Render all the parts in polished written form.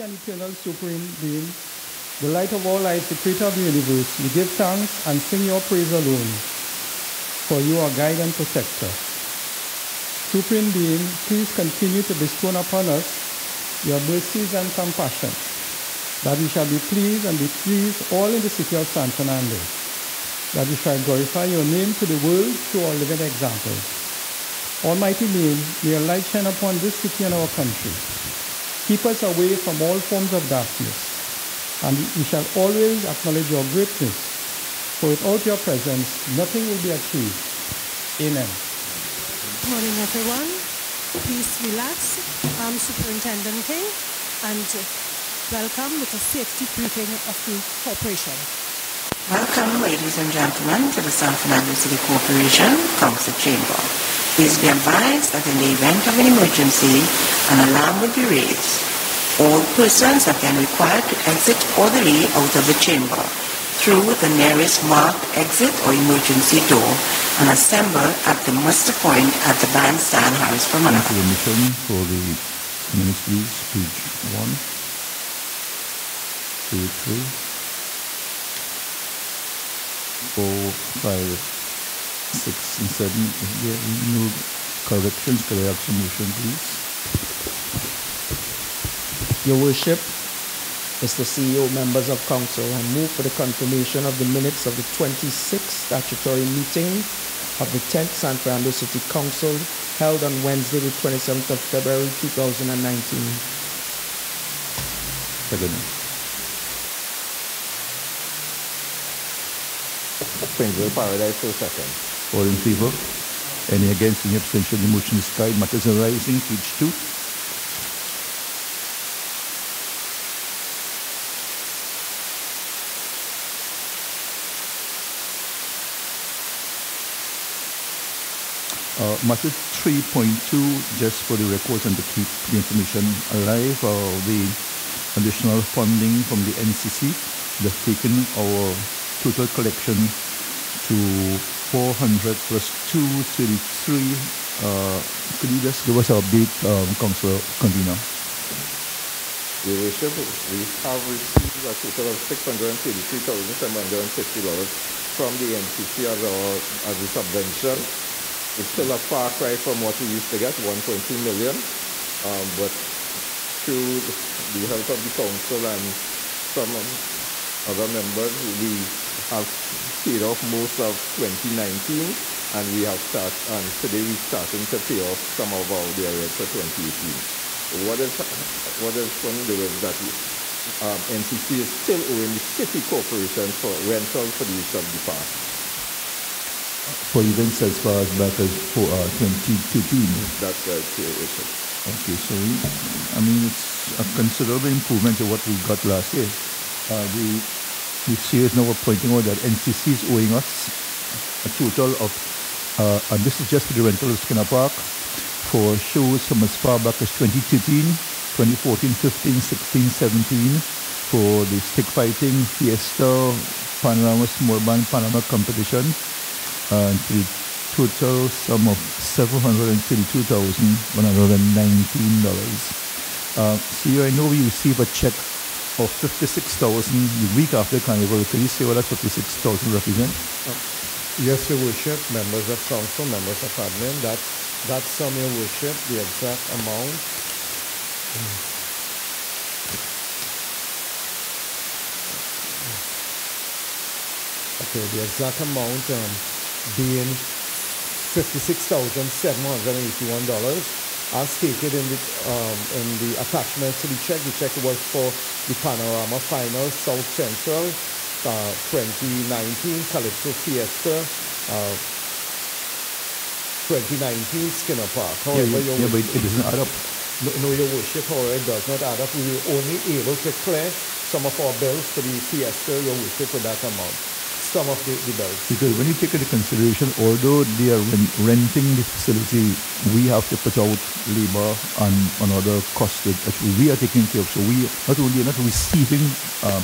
and eternal supreme being, the light of all lights, the creator of the universe, we give thanks and sing your praise alone, for you are guide and protector. Supreme being, please continue to bestow upon us your mercies and compassion, that we shall be pleased and be pleased all in the city of San Fernando, that we shall glorify your name to the world through our living example. Almighty name, may your light shine upon this city and our country. Keep us away from all forms of darkness, and we shall always acknowledge your greatness, for without your presence, nothing will be achieved. Amen. Good morning, everyone. Please relax. I'm Superintendent King, and welcome with a safety briefing of the corporation. Welcome, ladies and gentlemen, to the San Fernando City Corporation Council Chamber. Please be advised that in the event of an emergency, an alarm will be raised. All persons are then required to exit orderly out of the chamber through the nearest marked exit or emergency door and assemble at the muster point at the bandstand Harris Promenade. Permission for the minutes, please. Page 1, 2, 3, 4, 5, 6, and 7. If there are no corrections, could I have some motion, please? Your Worship, Mr. CEO, members of Council, I move for the confirmation of the minutes of the 26th statutory meeting of the 10th San Fernando City Council held on Wednesday, the 27th of February, 2019. Second. Prince Paradise for second. All in favor? Any against? Any abstention? The motion is carried. Matters arising, page 2. Matter 3.2, just for the records and to keep the information alive, the additional funding from the NCC, they've taken our total collection to 400 plus 233. Could you just give us an update, Councillor Convener? Your Worship, we have received a total of $633,750 from the NCC as a subvention. It's still a far cry from what we used to get, 1.2 million, but through the help of the council and some other members, we have paid off most of 2019, and we have started, and today we're starting to pay off some of our arrears for 2018. What is funny though is that NCC is still owing the city corporation for rental for the use of the park. For events as far as back as 2013. That's right, Your Worship. Okay, so I mean it's a considerable improvement to what we got last year. The CA is now pointing out that NCC is owing us a total of, and this is just for the rental of Skinner Park, for shows from as far back as 2013, 2014, 15, 16, 17, for the stick fighting, fiesta, panorama, small band, panorama competition. And to the total sum of $732,119. See, I know we received a check of $56,000 the week after Carnival. Can you say what that $56,000 represent? Yes, Your Worship, members of Council, members of Admin, that's sum, Your Worship, the exact amount. Okay, the exact amount being $56,781, as stated in the attachment to the check. The check was for the Panorama Final South Central 2019 Calypso Fiesta 2019 Skinner Park. However, but it doesn't add up. No, Your Worship, however, it does not add up. We were only able to clear some of our bills for the Fiesta, Your Worship, with that amount. Some of the bills. Because when you take into consideration, although they are renting the facility, we have to put out labor and other costs that we are taking care of. So we not only are not receiving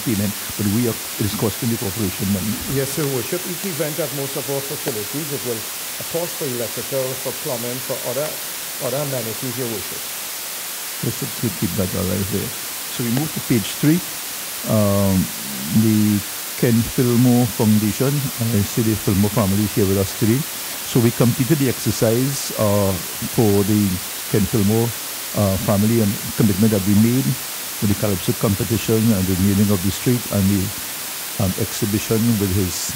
payment, but it is costing the corporation money. Yes, Your Worship. Each event at most of our facilities, it will, of course, for electrical, for plumbing, for other amenities, Your Worship. Just to keep that alive there. So we move to page 3. The Ken Fillmore Foundation. I see the Fillmore family here with us today. So we completed the exercise for the Ken Fillmore family and commitment that we made with the Calypso competition and the naming of the street and the exhibition with his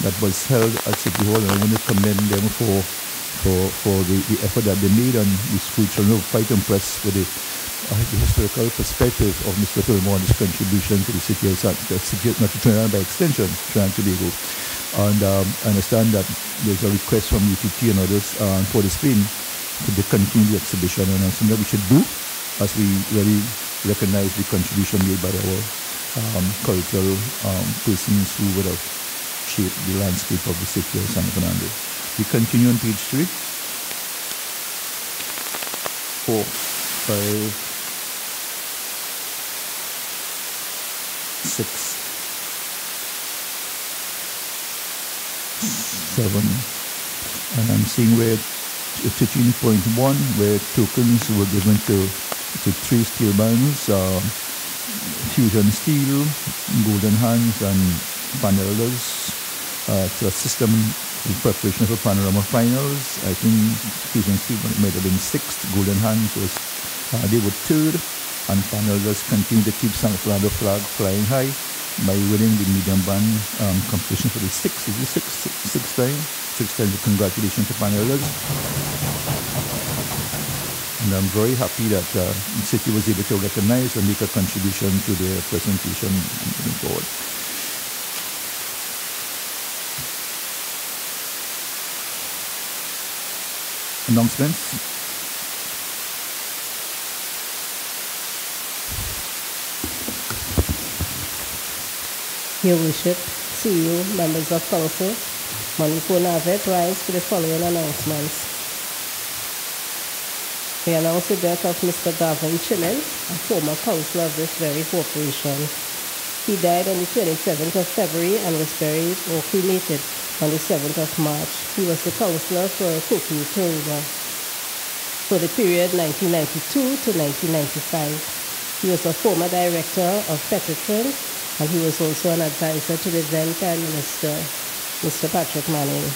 that was held at City Hall. And I want to commend them for the effort that they made, and the school children were quite impressed with the historical perspective of Mr. Fillmore and his contribution to the city of not to Trinidad by extension, Trinidad and Tobago. And I understand that there's a request from UTT and others for the Spain to continue the exhibition, and that's something that we should do as we really recognize the contribution made by our cultural persons who would have shaped the landscape of the city of San Fernando. We continue on page 3. 4, 5, 6, 7, and I'm seeing where 13.1 where tokens were given to 3 steel bands, Fusion Steel, Golden Hands, and Panelas to assist them in preparation for Panorama Finals. I think Fusion Steel might have been 6th, Golden Hands was they were 3rd, and Panelas continued to keep San Fernando flag flying high by winning the medium band competition for the 6th time. 6th time. Congratulations to Panelas. And I'm very happy that the city was able to recognize and make a contribution to their presentation moving forward. Announcements. Your Worship, CEO, members of Council, Manipur Navet rise to the following announcements. We announce the death of Mr. Gavin Chillen, a former councillor of this very corporation. He died on the 27th of February and was buried or cremated on the 7th of March. He was the councillor for Koki Toruba for the period 1992 to 1995. He was a former director of Petitron, and he was also an advisor to the then Prime Minister, Mr. Patrick Manning.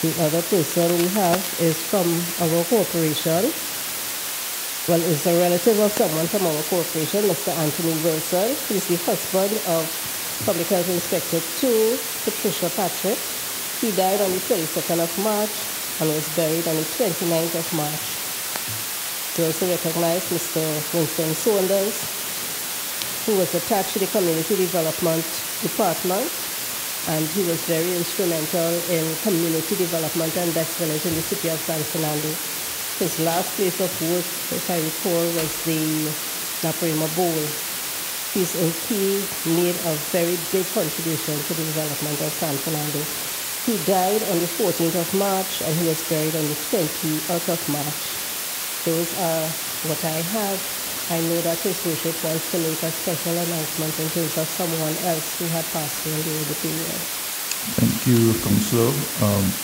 The other person we have is from our corporation. Well, is a relative of someone from our corporation, Mr. Anthony Wilson. He's the husband of Public Health Inspector 2, Patricia Patrick. He died on the 22nd of March and was buried on the 29th of March. We also recognize Mr. Winston Saunders, who was attached to the Community Development Department, and he was very instrumental in community development and investment in the city of San Fernando. His last place of work, if I recall, was the Naparima Bowl. He made a very big contribution to the development of San Fernando. He died on the 14th of March, and he was buried on the 20th of March. Those are what I have. I know that His Worship wants to make a special announcement in terms of someone else who had passed away during the period. Thank you, Councillor.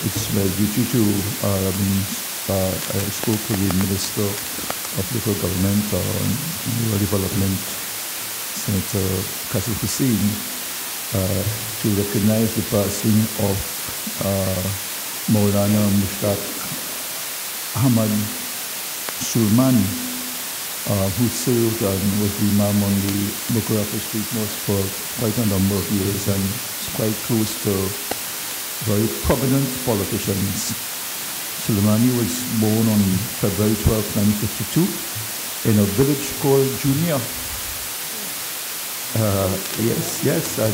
It's my duty to, I spoke to the Minister of Local Government and Rural Development, Senator Kassim Hussain, to recognize the passing of Maulana Mushtaq Ahmad Sulmani, who served and was the imam on the Bukarati Street Mosque for quite a number of years and is quite close to very prominent politicians. Sulmani was born on February 12, 1952 in a village called Junior. Yes,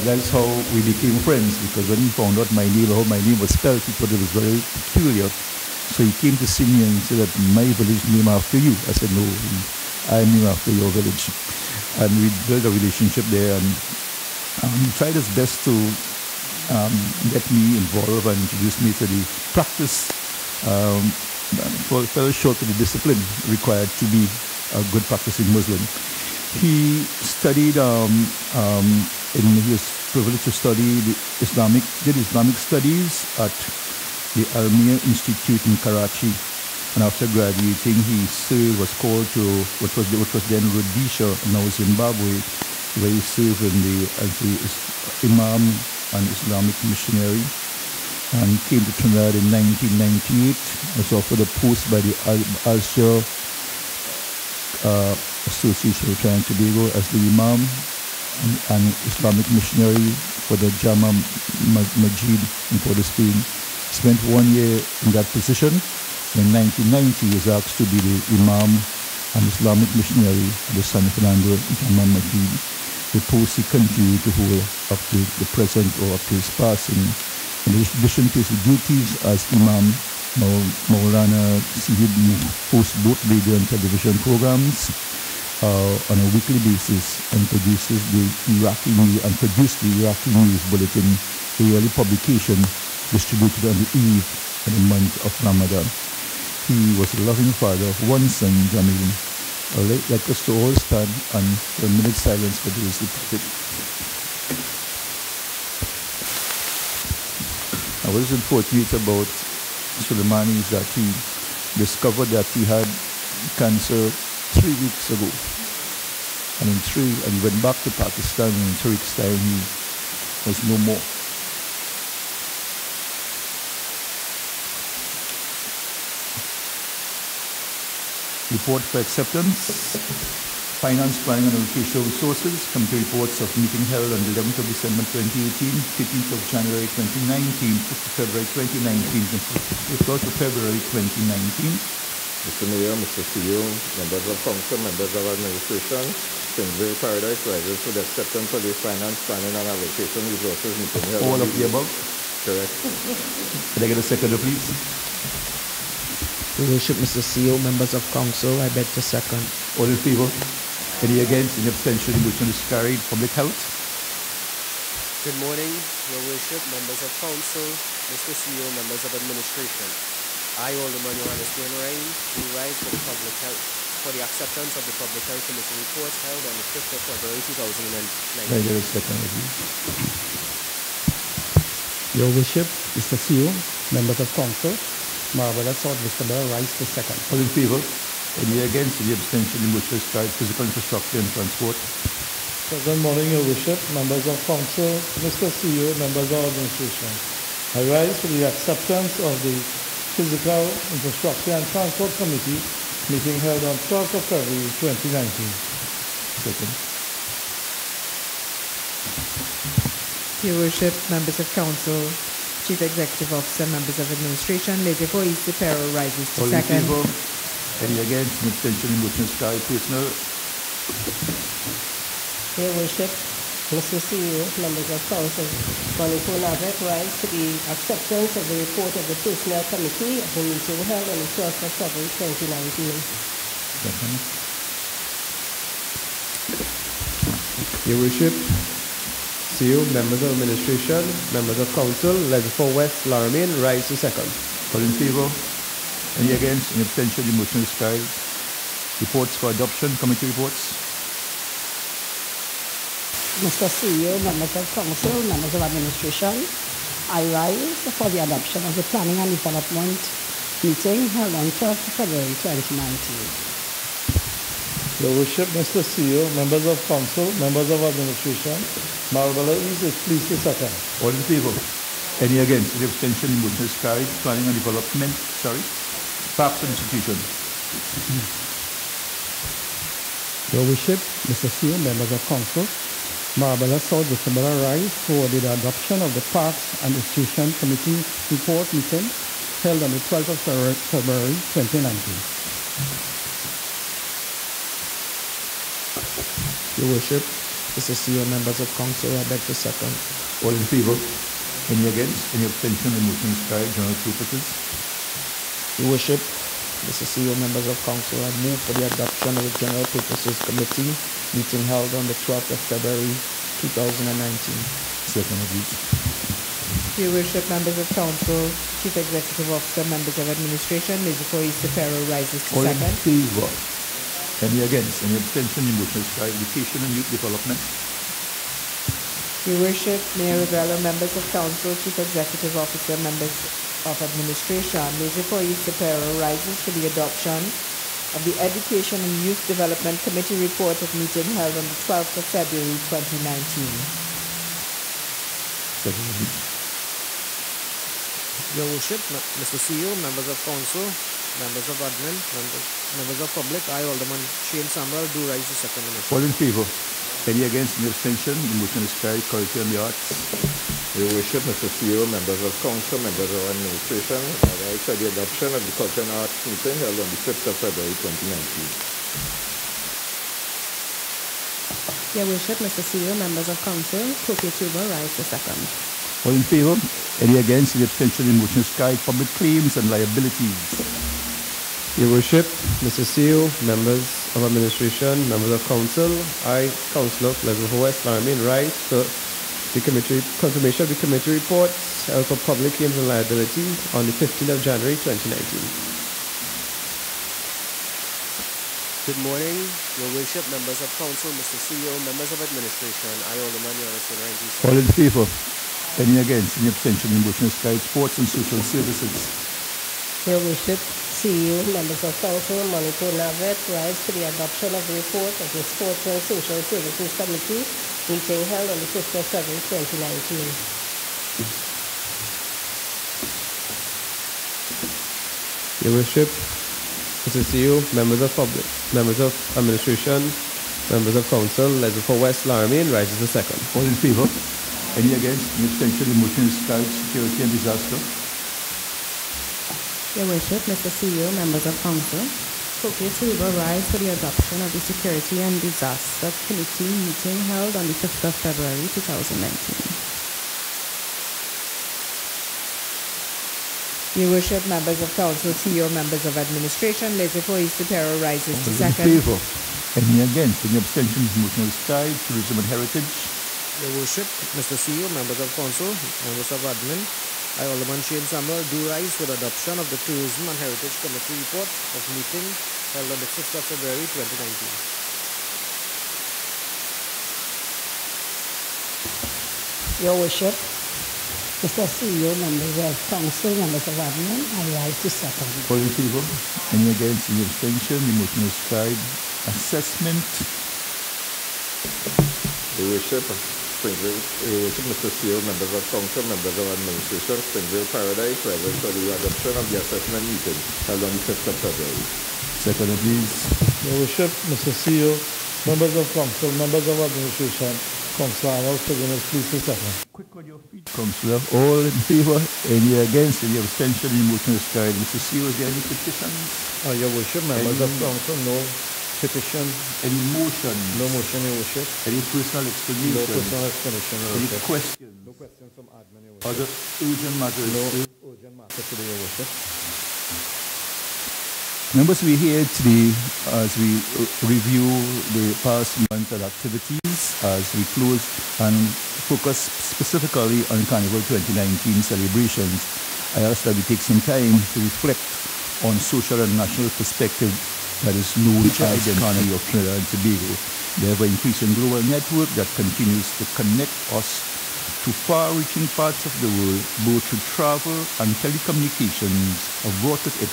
that's how we became friends, because when he found out my name, how my name was spelled, he thought it was very peculiar. So he came to see me and said that my village named after you. I said, no, I'm named after your village. And we built a relationship there, and he tried his best to get me involved and introduce me to the practice, fell short of the discipline required to be a good practicing Muslim. He studied, he was privileged to study did Islamic studies at the Almir Institute in Karachi. And after graduating, was called to what was then Rhodesia, now Zimbabwe, where he served as the Imam and Islamic missionary, and came to Trinidad in 1998. Was offered a post by the Al-Shah Association of Trinidad and Tobago as the Imam and Islamic missionary for the Jama Masjid in Port of Spain. Spent 1 year in that position. In 1990, he was asked to be the Imam and Islamic missionary of the San Fernando Jama Masjid, the post he continued to hold up to the present or up to his passing. In addition to his duties as Imam, Maulana Sihib hosts both radio and television programs on a weekly basis and produced the Iraqi News Bulletin, a yearly publication distributed on the eve of the month of Ramadan. He was a loving father of one son, Jamil. I'd like us to all stand and for a minute's silence for those departed. What is important about Soleimani is that he discovered that he had cancer 3 weeks ago. And he went back to Pakistan, and in 3 weeks' time he was no more. Report for acceptance. Finance, Planning and Allocation of Resources. Committee reports of meeting held on the 11th of December 2018, 15th of January 2019, 5th of February 2019, and 5th of February 2019. Mr. Mayor, Mr. CEO, members of Council, members of Administration, Kingsville Paradise rises for the acceptance of the Finance, Planning and Allocation Resources meeting held. All of the above? Correct. Can I get a seconder, please? Your Worship, Mr. CEO, members of Council, I beg to second. All in favour? Any against? Any abstention? Motion is carried. Public Health. Good morning, Your Worship, members of Council, Mr. CEO, members of Administration. I, Alderman Johannes Wainwright, do rise for the acceptance of the Public Health Committee report held on the 5th of February 2019. There is second, Your Worship, Mr. CEO, members of Council, Marvelous South Vista Bell rise to second. All in favour? Any against? Any abstention? The motion is carried. Physical infrastructure and transport. Good morning, Your Worship, members of Council, Mr. CEO, members of Administration. I rise for the acceptance of the Physical Infrastructure and Transport Committee meeting held on 12th of February 2019. Second. Your Worship, members of Council, Chief Executive Officer, members of Administration, Lady for East Pero rises to All second. in favour? Any against? Any abstention? The motion is carried. Personal. Your Worship, Mr. CEO, members of Council, Manipur Navet rise to the acceptance of the report of the Personnel Committee of the meeting held on the 12th of February 2019. Second. Your Worship, CEO, members of Administration, members of Council, Legislature West, Laramine, rise to second. All in favour? Any against? Any abstention? The motion is carried. Reports for adoption. Committee reports. Mr. CEO, members of Council, members of Administration, I rise for the adoption of the Planning and Development meeting held on 12th February 2019. Your Worship, Mr. CEO, members of Council, members of Administration, Marabella East is pleased to second. All in favour? Any against? Any abstention? The motion is carried. Planning and Development. Parks and Institution. Your Worship, Mr. CEO, members of Council, Marabella South December rise for the adoption of the Parks and Institution Committee report meeting held on the 12th of February 2019. Your Worship, Mr. CEO, members of Council, I beg to second. All in favour? Any against? Any abstention? The motion is carried. General purposes. Your Worship, Mr. CEO, members of Council, I move for the adoption of the General Purposes Committee meeting held on the 12th of February 2019. Second, agreed. Your Worship, members of Council, Chief Executive Officer, members of Administration, Lady for East Pero rises to All second. in favour? Any against? Any abstention? The motion is carried. Education and Youth Development. Your Worship, Mayor Rivera, members of council, Chief Executive Officer, members of administration, Laissez for East Pero rises for the adoption of the Education and Youth Development Committee report of meeting held on the 12th of February 2019. Your Worship, Mr. CEO, members of council, members of admin, members of public, I, Alderman Shane Samuel, do rise to second the motion. All in favour? Any against? Any abstention? The motion is carried. Quality on the arts. Your Worship, Mr. CEO, members of council, members of administration, I rise for the adoption of the Culture and Arts meeting held on the 5th of February 2019. Your Worship, Mr. CEO, members of council, Cookie Tuber, rise to second. All in favour? Any against? Any abstention? The motion is carried. Public claims and liabilities. Your Worship, Mr. CEO, members of administration, members of council, I, Councillor Pleasant West Laramie, rise for the committee confirmation of the committee reports held for public claims and liabilities on the 15th of January 2019. Good morning, Your Worship, members of council, Mr. CEO, members of administration, I, Alderman Yonis. All in favour? Any against? Any abstention? The motion is carried. Sports and social services. Your Worship, CEO, members of council, Monitor Navet, rise for the adoption of the report of the Sports and Social Services Committee meeting held on the 5th of February 2019. Your Worship, Mr. CEO, members of public, members of administration, members of council, Leisure for West Laramie, rises to second. All in favour? Any against? Any abstention? The motion is carried. Security and disaster. Your Worship, Mr. CEO, members of council, Cookie Tuber, rise for the adoption of the Security and Disaster Committee meeting held on the 5th of February 2019. Your Worship, members of council, CEO, members of administration, Laissez for East Pero rises to All second. in favour? Any against? Any abstentions? The motion is carried. Tourism and heritage. Your Worship, Mr. CEO, members of council, members of admin, I, Alderman Shane Samuel, do rise for the adoption of the Tourism and Heritage Committee report of meeting held on the 5th of February 2019. Your Worship, Mr. CEO, members of council, members of admin, I rise to second. All in favour? Any against? Any abstention? The motion is carried. Assessment. Your Worship, Mr. CEO, members of council, members of administration, Springville Paradise, rise for the adoption of the assessment meeting held on the 5th of February. Second, please. Your Worship, Mr. CEO, members of council, members of administration, Councillor Arnold, please to second. Quick on your feet. Councillor, all in favour? Any against? Any abstention? The motion is carried. Mr. CEO, is there any petitions? Your Worship, members of council, no petition. Any motion? No motion, Your Worship. Any personal explanation? No personal explanation, Your Any Worship. questions? No questions from admin, Your Worship. Other urgent matters? No urgent matter today, Your Worship. Members, we're here today as we review the past month of activities as we close and focus specifically on Carnival 2019 celebrations. I ask that we take some time to reflect on social and national perspective that is known as Carnival of Trinidad and Tobago. They have an increasing global network that continues to connect us to far-reaching parts of the world, both through travel and telecommunications, have brought with it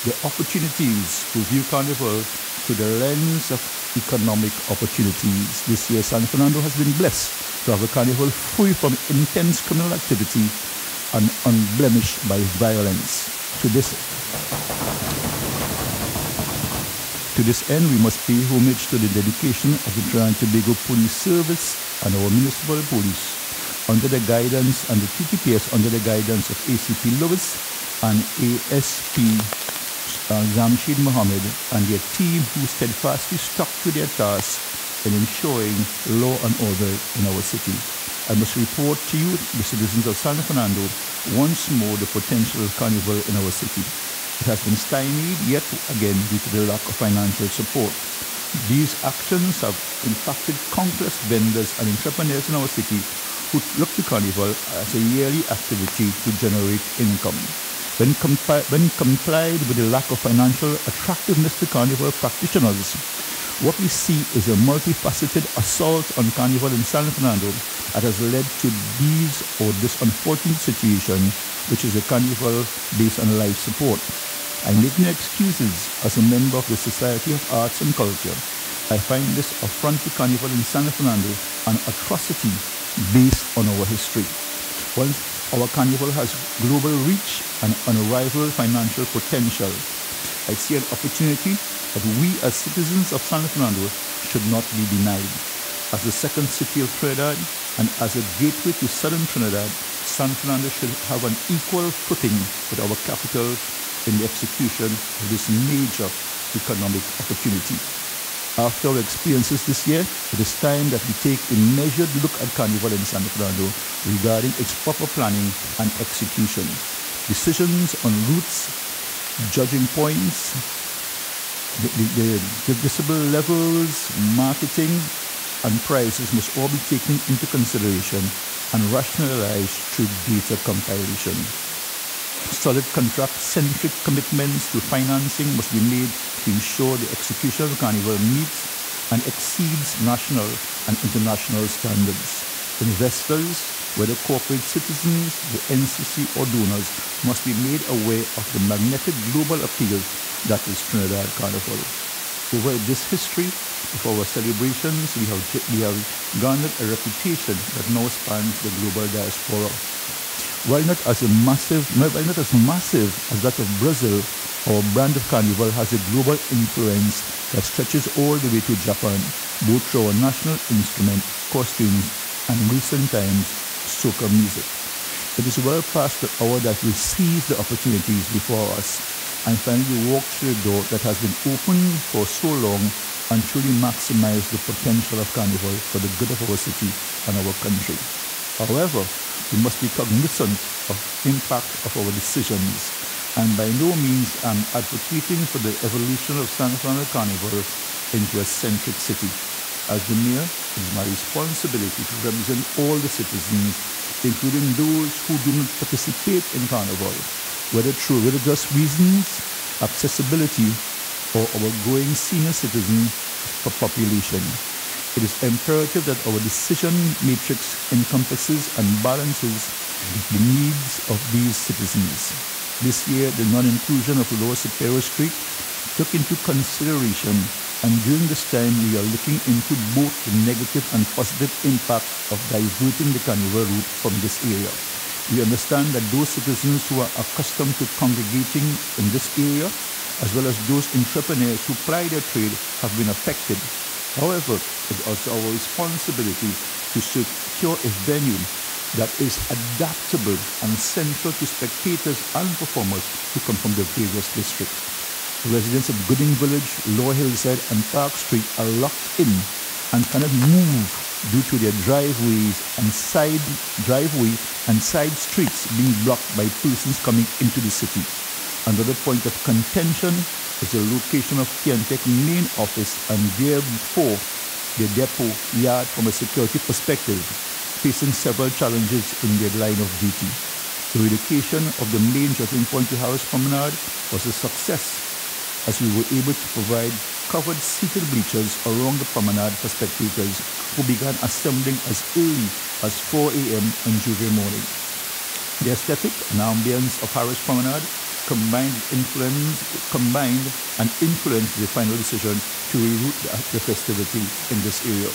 the opportunities to view Carnival through the lens of economic opportunities. This year, San Fernando has been blessed to have a carnival free from intense criminal activity and unblemished by violence. To this end, we must pay homage to the dedication of the Trinidad and Tobago Police Service and our municipal police under the guidance and the TTPS under the guidance of ACP Lewis and ASP Zamshid Mohammed and their team who steadfastly stuck to their task in ensuring law and order in our city. I must report to you, the citizens of San Fernando, once more the potential of Carnival in our city. It has been stymied yet again due to the lack of financial support. These actions have impacted countless vendors and entrepreneurs in our city who look to Carnival as a yearly activity to generate income. When complied with the lack of financial attractiveness to Carnival practitioners, What we see is a multifaceted assault on Carnival in San Fernando that has led to this unfortunate situation, which is a Carnival based on life support. I make no excuses as a member of the Society of Arts and Culture. I find this affront to Carnival in San Fernando an atrocity based on our history. Once our Carnival has global reach and unrivaled financial potential, I see an opportunity that we as citizens of San Fernando should not be denied. As the second city of Trinidad and as a gateway to southern Trinidad, San Fernando should have an equal footing with our capital in the execution of this major economic opportunity. After our experiences this year, it is time that we take a measured look at Carnival in San Fernando regarding its proper planning and execution. Decisions on routes, judging points, the decibel levels, marketing, and prices must all be taken into consideration and rationalized through data compilation. Solid contract-centric commitments to financing must be made to ensure the execution of the Carnival meets and exceeds national and international standards. Investors, whether corporate citizens, the NCC or donors, must be made aware of the magnetic global appeal that is Trinidad Carnival. Over this history of our celebrations, we have garnered a reputation that now spans the global diaspora. While not as massive as that of Brazil, our brand of Carnival has a global influence that stretches all the way to Japan, both through our national instrument, costumes, and recent times, soca music. It is well past the hour that we seize the opportunities before us and finally walk through the door that has been open for so long and truly maximize the potential of Carnival for the good of our city and our country. However, we must be cognizant of the impact of our decisions, and by no means am advocating for the evolution of San Fernando Carnival into a centric city. As the mayor, it is my responsibility to represent all the citizens, including those who do not participate in Carnival, whether through religious reasons, accessibility, or our growing senior citizen population. It is imperative that our decision matrix encompasses and balances the needs of these citizens. This year, the non-inclusion of Lower Superior Street took into consideration, and during this time, we are looking into both the negative and positive impact of diverting the Carnival route from this area. We understand that those citizens who are accustomed to congregating in this area, as well as those entrepreneurs who ply their trade, have been affected. However, it is also our responsibility to secure a venue that is adaptable and central to spectators and performers who come from the various districts. The residents of Gooding Village, Lower Hillside, and Park Street are locked in and cannot move due to their driveways and side streets being blocked by persons coming into the city. Another point of contention is the location of Kiantec main office and therefore the depot yard from a security perspective, facing several challenges in their line of duty. The relocation of the main judging point to Harris Promenade was a success, as we were able to provide covered seated bleachers along the promenade for spectators who began assembling as early as 4 a.m. on Jubilee morning. The aesthetic and ambience of Harris Promenade combined and influenced the final decision to reroute the festivity in this area.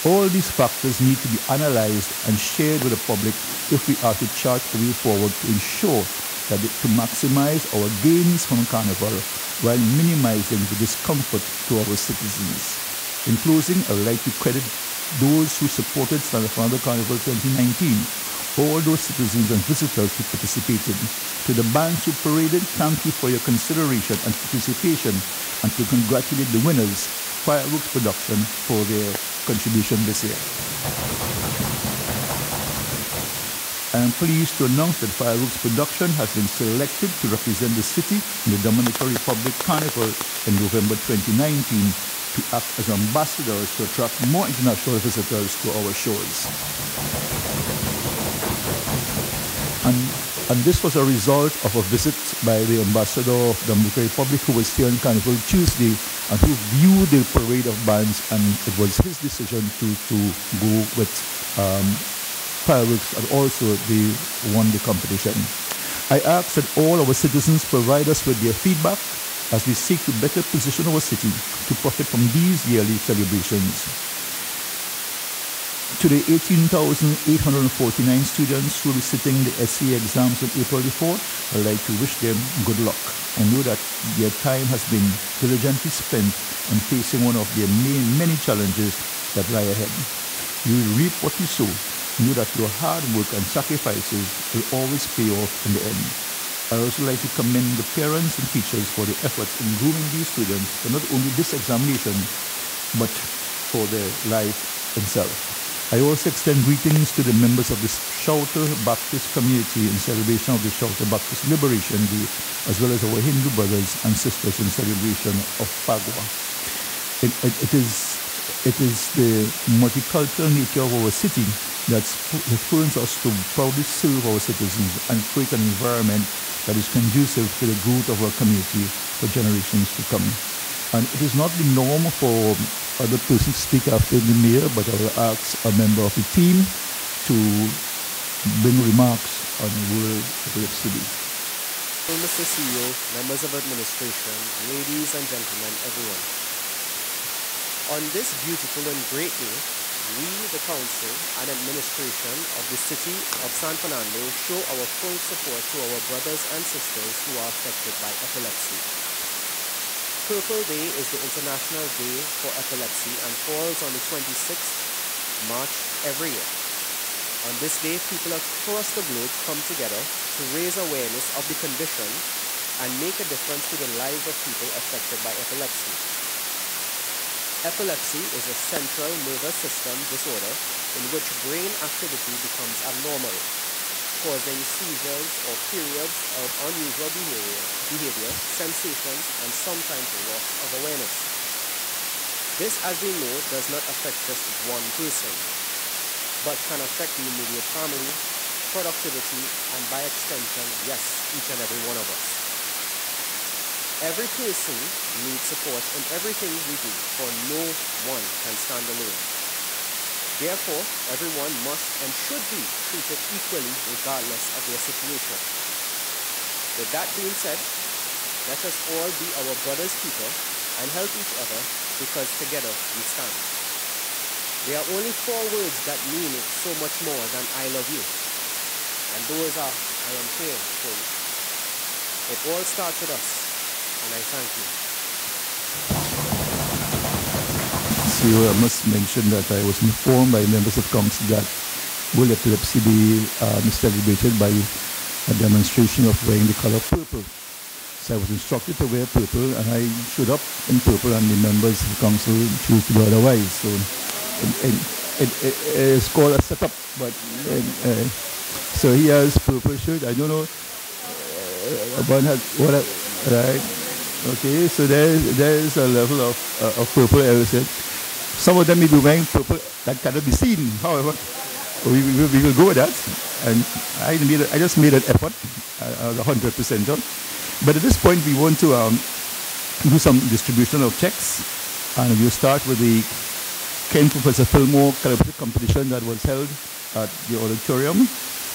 All these factors need to be analyzed and shared with the public if we are to chart a way forward to ensure that to maximize our gains from Carnival while minimizing the discomfort to our citizens. In closing, I would like to credit those who supported San Fernando Carnival 2019, all those citizens and visitors who participated. To the bands who paraded, thank you for your consideration and participation, and to congratulate the winners, Fireworks Production, for their contribution this year. I am pleased to announce that Fireworks Production has been selected to represent the city in the Dominican Republic Carnival in November 2019 to act as ambassadors to attract more international visitors to our shores. And And this was a result of a visit by the ambassador of the Dominican Republic, who was here on Carnival Tuesday and who viewed the parade of bands, and it was his decision to go with fireworks, and also they won the competition. I ask that all our citizens provide us with their feedback as we seek to better position our city to profit from these yearly celebrations. To the 18,849 students who will be sitting the SCA exams on April the 4th, I'd like to wish them good luck and know that their time has been diligently spent in facing one of their many challenges that lie ahead. You will reap what you sow. Know that your hard work and sacrifices will always pay off in the end. I also like to commend the parents and teachers for the effort in grooming these students for not only this examination, but for their life itself. I also extend greetings to the members of the Shouter Baptist community in celebration of the Shouter Baptist Liberation Day, as well as our Hindu brothers and sisters in celebration of Phagwah. It is the multicultural nature of our city that spurs us to proudly serve our citizens and create an environment that is conducive to the growth of our community for generations to come. And it is not the norm for other persons to speak after the mayor, but I will ask a member of the team to bring remarks on World Epilepsy Day. Mr. CEO, members of administration, ladies and gentlemen, everyone. On this beautiful and great day, we, the council and administration of the city of San Fernando, show our full support to our brothers and sisters who are affected by epilepsy. Purple Day is the International Day for Epilepsy and falls on the 26th March every year. On this day, people across the globe come together to raise awareness of the condition and make a difference to the lives of people affected by epilepsy. Epilepsy is a central nervous system disorder in which brain activity becomes abnormal, causing seizures or periods of unusual behavior, sensations, and sometimes loss of awareness. This, as we know, does not affect just one person, but can affect the immediate family, productivity, and by extension, yes, each and every one of us. Every person needs support in everything we do, for no one can stand alone. Therefore, everyone must and should be treated equally regardless of their situation. With that being said, let us all be our brother's keeper and help each other, because together we stand. There are only 4 words that mean so much more than I love you. And those are, I am here for you. It all starts with us, and I thank you. So I must mention that I was informed by members of council that World Epilepsy Day is celebrated by a demonstration of wearing the color purple. So I was instructed to wear purple, and I showed up in purple, and the members of the council choose to do otherwise. So it is called a setup, but so he has purple shirt. I don't know right? Okay, so there is a level of purple element. Some of them may be wearing purple that cannot be seen. However, we will go with that. And I just made an effort, 100%. But at this point, we want to do some distribution of checks. And we'll start with the Ken Professor Fillmore collaborative competition that was held at the auditorium.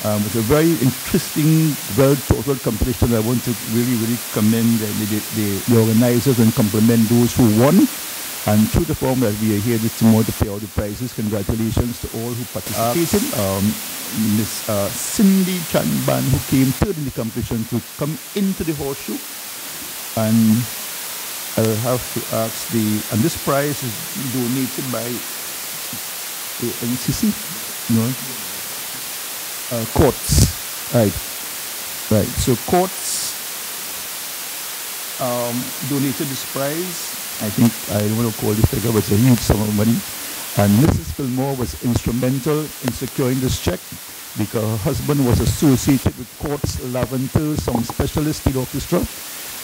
It's a very interesting, well-thought-out competition. I want to really commend the organizers and compliment those who won. And through the form that we are here this tomorrow to pay all the prizes, congratulations to all who participated. Miss Cindy Chanban, who came third in the competition, to come into the horseshoe. And I'll have to ask and this prize is donated by the NCC, Courts, right. So Courts donated this prize. I think, I don't want to call the figure, but it's a huge sum of money. And Mrs. Fillmore was instrumental in securing this check because her husband was associated with Courts Laventer, some specialist steel orchestra,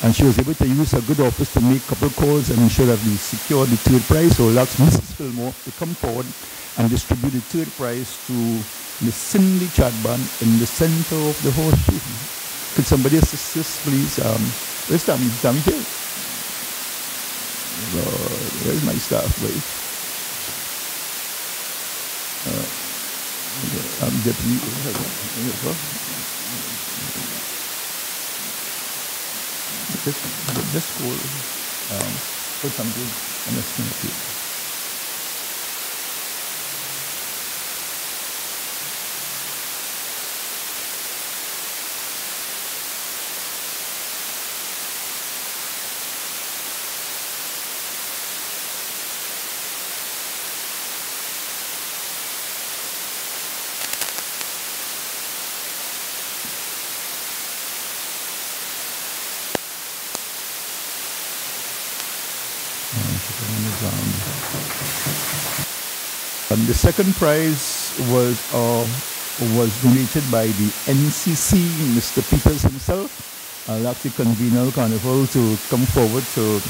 and she was able to use her good office to make a couple of calls and ensure that we secured the third prize. So I'll ask Mrs. Fillmore to come forward and distribute the third prize to Miss Cindy Chadban in the center of the horseshoe. Could somebody assist us, please? Where's Tammy? Tammy here? Lord, where's my staff, please? I'm deputy. Just go. Put something on the screen here. And the second prize was donated by the NCC, Mr. Peters himself. I'll ask the convener of Carnival to come forward to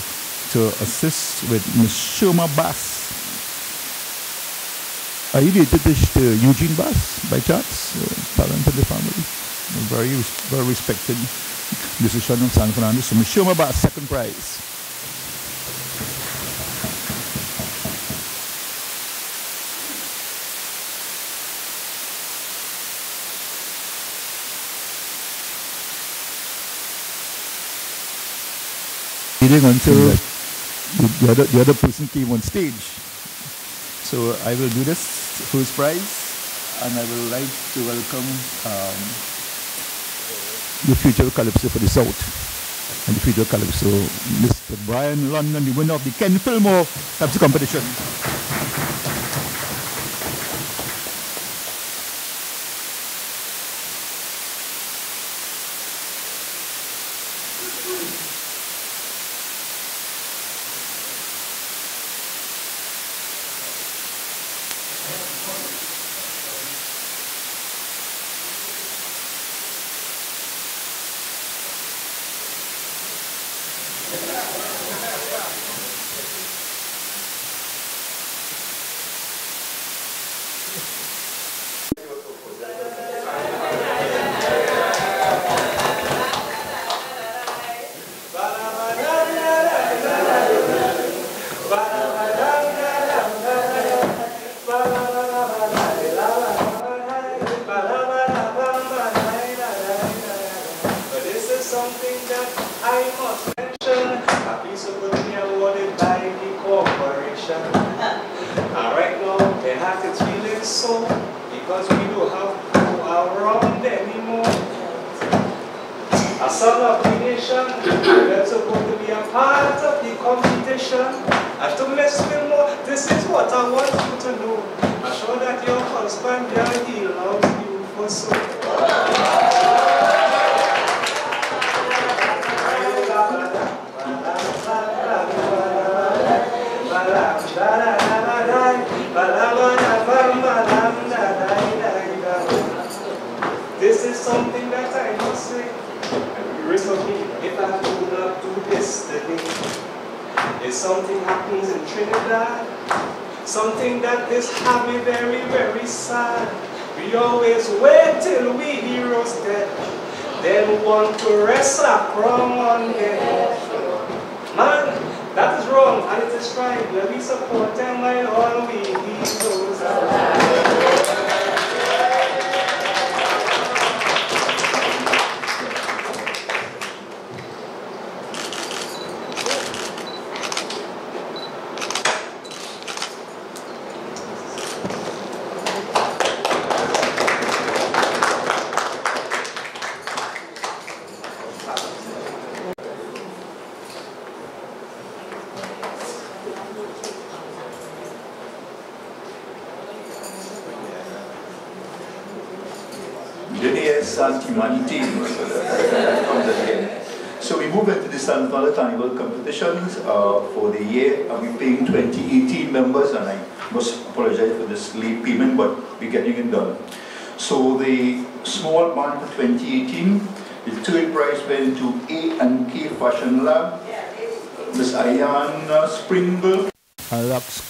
assist with Ms. Shoma Bass. Are you related to Eugene Bass by chance? Parent of the family. Very, very respected musician of San Fernando. So Ms. Shoma Bass, second prize. Until the other person came on stage. So I will do this first prize, and I would like to welcome the future Calypso for the South. And the future Calypso, Mr. Brian London, the winner of the Ken Fillmore Calypso competition. This is something that I must say. Recently, if I do not do this today, if something happens in Trinidad, something that is happy, very, very sad. We always wait till we heroes dead, then want to rest a crown on them. Man, that is wrong and it is right. Let me support them while all we heroes are. Humanity. So we move into the San Fernando Carnival competitions for the year, and we're paying 2018 members, and I must apologize for this late payment, but we're getting it done. So the small band for 2018, the third prize went to A&K Fashion Lab, Miss Ayana Springle. Alex,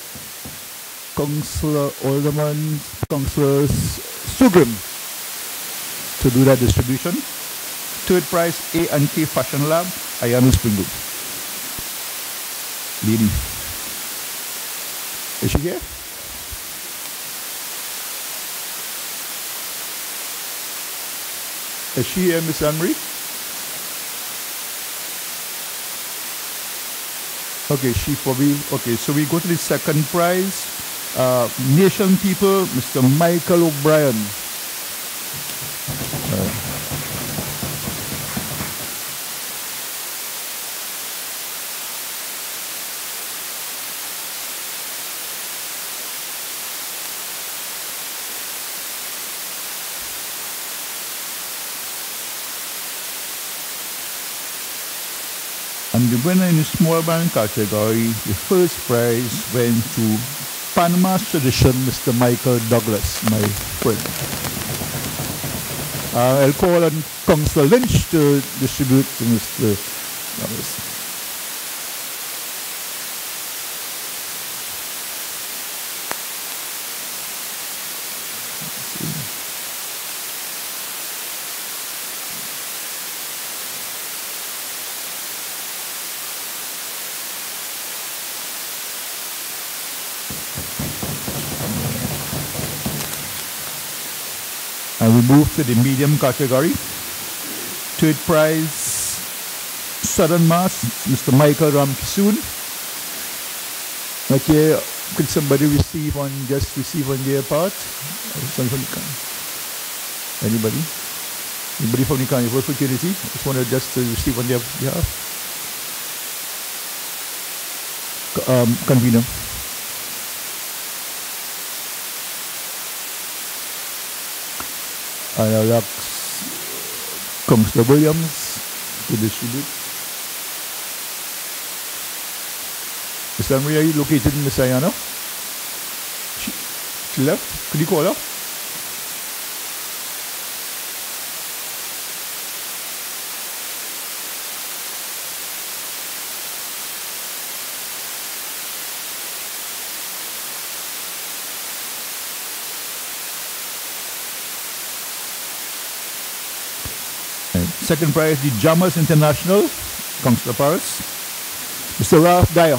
Councillor Alderman, Councillors Sugrim to do that distribution. Third prize, A&K Fashion Lab, Ayano Springwood. Lady. Is she here? Is she here, Miss Anne-Marie? Okay, she probably, okay, so we go to the second prize. Nation People, Mr. Michael O'Brien. And the winner in the small band category, the first prize went to Panama's Tradition, Mr. Michael Douglas, my friend. I'll call on Councillor Lynch to distribute to Mr. Douglas. And we move to the medium category. Third prize, Southern Mass, Mr. Michael Ramkisoon. Okay, could somebody receive on their part? Anybody? Anybody from the Carnival Fraternity? Just wanted just to receive on their behalf. Convener. And I'll ask Councillor Williams to distribute. Miss Anne-Marie, are you located in Miss Ayana? She left? Could you call her? Second prize, the Jammers International, Councillor Paris. Mr. Ralph Dyer.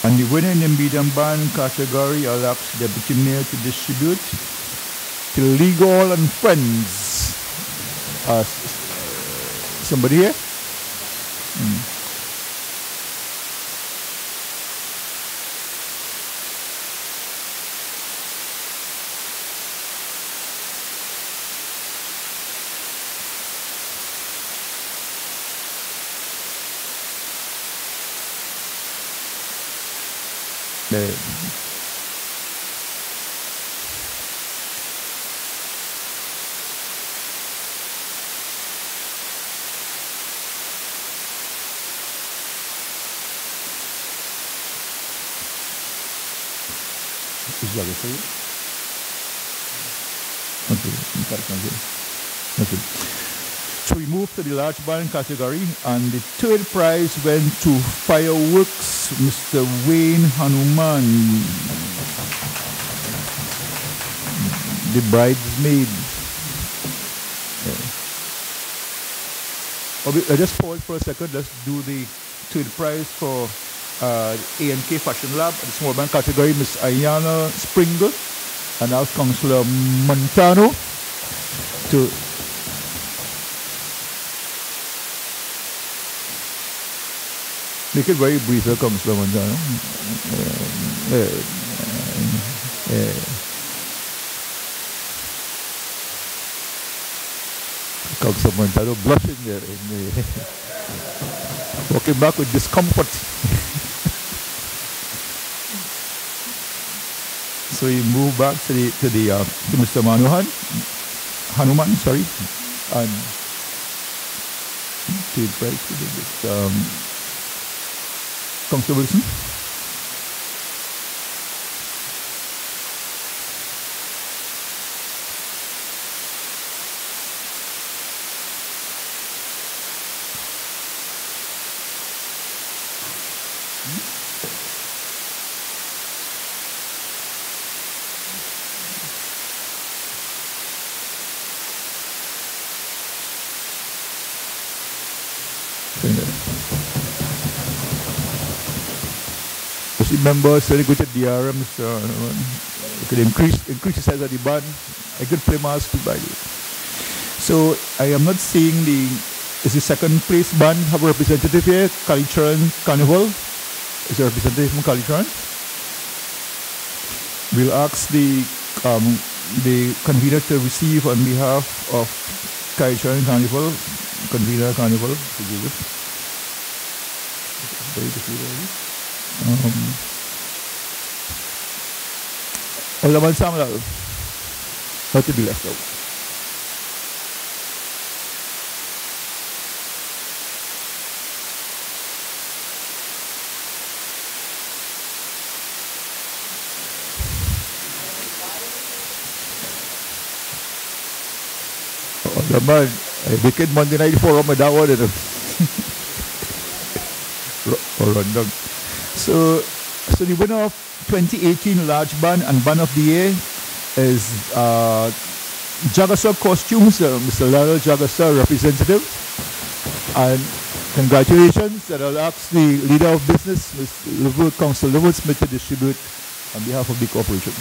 And the winner in the medium band category, I'll ask Deputy Mayor to distribute to Legal and Friends. Somebody here? Is that for you? Okay. So we move to the large band category, and the third prize went to Fireworks, Mr. Wayne Hanuman, the bridesmaid. I just pause for a second. Let's do the third prize for A&K Fashion Lab, the small band category, Miss Ayana Springer, and now Councillor Montano to make it very brief, Councillor Montano. Councillor Montano blushing there, walking back with discomfort. So we move back to Mr. Hanuman, sorry, and to Councillor Wilson. Members very good at DRM, so you could increase the size of the band. I could play mass too, by the way. So I am not seeing is the second place band have a representative here? Cultural Carnival is a representative from Cultural. We'll ask the convener to receive on behalf of Cultural Carnival, convener Carnival, to do it. Alderman Samuel, not to be left out. Alderman, I wicked Monday night forum with that one. Random. So the winner of 2018 Large Band and Band of the Year is Jagasaw Costumes, Mr. Lionel Jagasaw, representative. And congratulations, and I'll ask the leader of business, Ms. Councillor Liverpool Smith, to distribute on behalf of the corporation.